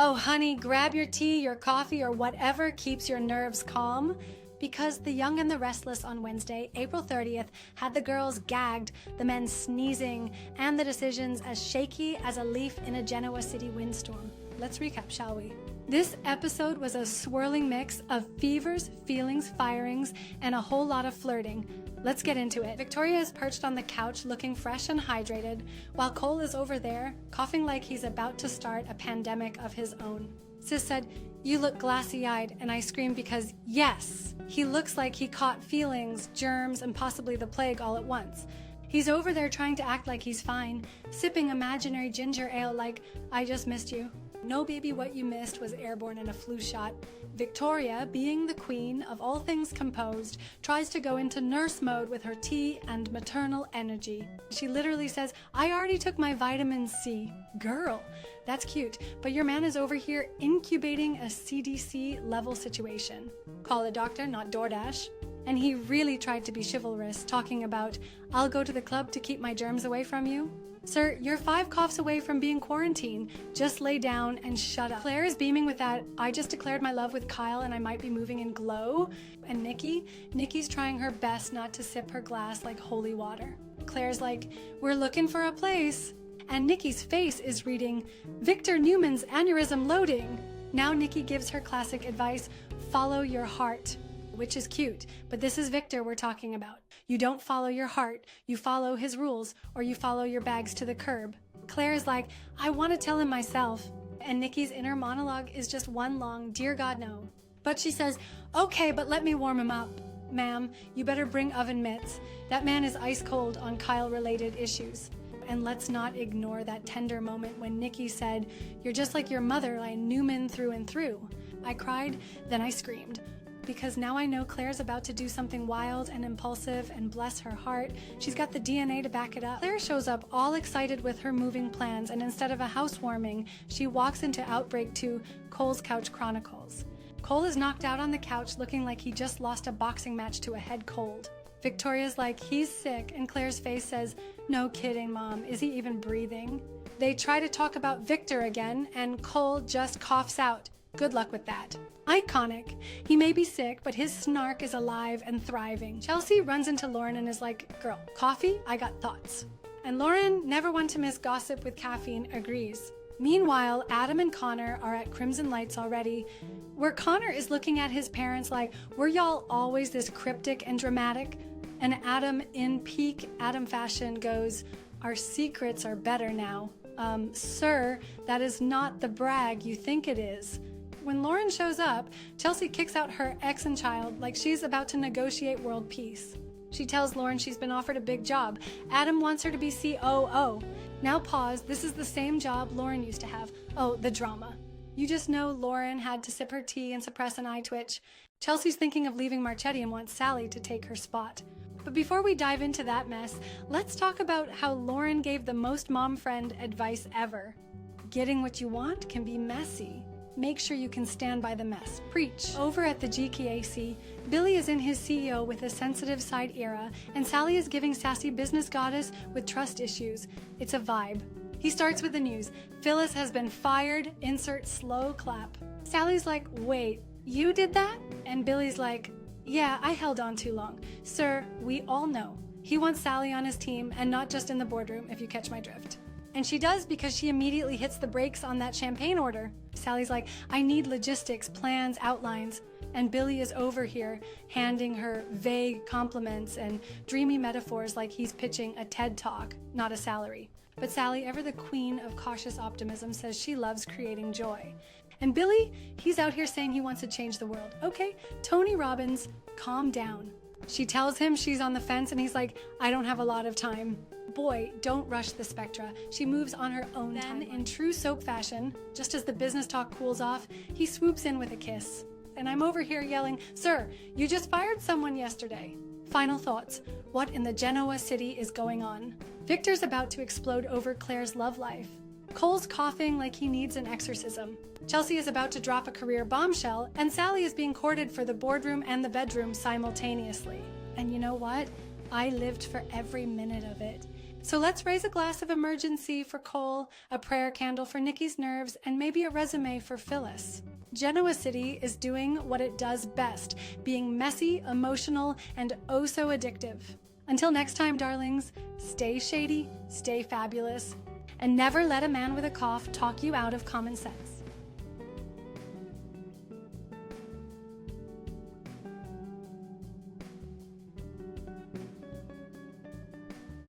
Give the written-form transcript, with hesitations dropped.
Oh, honey, grab your tea, your coffee, or whatever keeps your nerves calm. Because The Young and the Restless on Wednesday, April 30th, had the girls gagged, the men sneezing, and the decisions as shaky as a leaf in a Genoa City windstorm. Let's recap, shall we? This episode was a swirling mix of fevers, feelings, firings, and a whole lot of flirting. Let's get into it. Victoria is perched on the couch looking fresh and hydrated, while Cole is over there, coughing like he's about to start a pandemic of his own. Sis said, "You look glassy-eyed," and I screamed because, yes, he looks like he caught feelings, germs, and possibly the plague all at once. He's over there trying to act like he's fine, sipping imaginary ginger ale like, "I just missed you." No, baby, what you missed was airborne in a flu shot. Victoria, being the queen of all things composed, tries to go into nurse mode with her tea and maternal energy. She literally says, "I already took my vitamin C." Girl, that's cute, but your man is over here incubating a CDC level situation. Call a doctor, not DoorDash. And he really tried to be chivalrous, talking about, "I'll go to the club to keep my germs away from you." Sir, you're 5 coughs away from being quarantined. Just lay down and shut up. Claire is beaming with that, "I just declared my love with Kyle and I might be moving in glow." And Nikki's trying her best not to sip her glass like holy water. Claire's like, "We're looking for a place." And Nikki's face is reading, "Victor Newman's aneurysm loading." Now Nikki gives her classic advice, "Follow your heart." Which is cute, but this is Victor we're talking about. You don't follow your heart, you follow his rules, or you follow your bags to the curb. Claire is like, "I want to tell him myself." And Nikki's inner monologue is just one long, "Dear God, no." But she says, "Okay, but let me warm him up." "Ma'am, you better bring oven mitts. That man is ice cold on Kyle-related issues." And let's not ignore that tender moment when Nikki said, "You're just like your mother, like Newman through and through." I cried, then I screamed. Because now I know Claire's about to do something wild and impulsive, and bless her heart, she's got the DNA to back it up. Claire shows up all excited with her moving plans, and instead of a housewarming, she walks into Outbreak 2, Cole's Couch Chronicles. Cole is knocked out on the couch looking like he just lost a boxing match to a head cold. Victoria's like, "He's sick," and Claire's face says, "No kidding, Mom, is he even breathing?" They try to talk about Victor again, and Cole just coughs out. Good luck with that. Iconic. He may be sick, but his snark is alive and thriving. Chelsea runs into Lauren and is like, "Girl, coffee? I got thoughts." And Lauren, never one to miss gossip with caffeine, agrees. Meanwhile, Adam and Connor are at Crimson Lights already, where Connor is looking at his parents like, "Were y'all always this cryptic and dramatic?" And Adam, in peak Adam fashion, goes, "Our secrets are better now." Sir, that is not the brag you think it is. When Lauren shows up, Chelsea kicks out her ex and child like she's about to negotiate world peace. She tells Lauren she's been offered a big job. Adam wants her to be COO. Now pause, this is the same job Lauren used to have. Oh, the drama. You just know Lauren had to sip her tea and suppress an eye twitch. Chelsea's thinking of leaving Marchetti and wants Sally to take her spot. But before we dive into that mess, let's talk about how Lauren gave the most mom friend advice ever. Getting what you want can be messy. Make sure you can stand by the mess. Preach. Over at the GKAC, Billy is in his CEO with a sensitive side era, and Sally is giving sassy business goddess with trust issues. It's a vibe. He starts with the news. Phyllis has been fired. Insert slow clap. Sally's like, "Wait, you did that?" And Billy's like, "Yeah, I held on too long. Sir, we all know. He wants Sally on his team, and not just in the boardroom, if you catch my drift." And she does, because she immediately hits the brakes on that champagne order. Sally's like, "I need logistics, plans, outlines." And Billy is over here handing her vague compliments and dreamy metaphors like he's pitching a TED Talk, not a salary. But Sally, ever the queen of cautious optimism, says she loves creating joy. And Billy, he's out here saying he wants to change the world. Okay, Tony Robbins, calm down. She tells him she's on the fence and he's like, "I don't have a lot of time." Boy, don't rush the spectra. She moves on her own time. Then, in true soap fashion, just as the business talk cools off, he swoops in with a kiss. And I'm over here yelling, "Sir, you just fired someone yesterday." Final thoughts. What in the Genoa City is going on? Victor's about to explode over Claire's love life. Cole's coughing like he needs an exorcism. Chelsea is about to drop a career bombshell, and Sally is being courted for the boardroom and the bedroom simultaneously. And you know what? I lived for every minute of it. So let's raise a glass of emergency for Cole, a prayer candle for Nikki's nerves, and maybe a resume for Phyllis. Genoa City is doing what it does best, being messy, emotional, and oh so addictive. Until next time, darlings, stay shady, stay fabulous, and never let a man with a cough talk you out of common sense.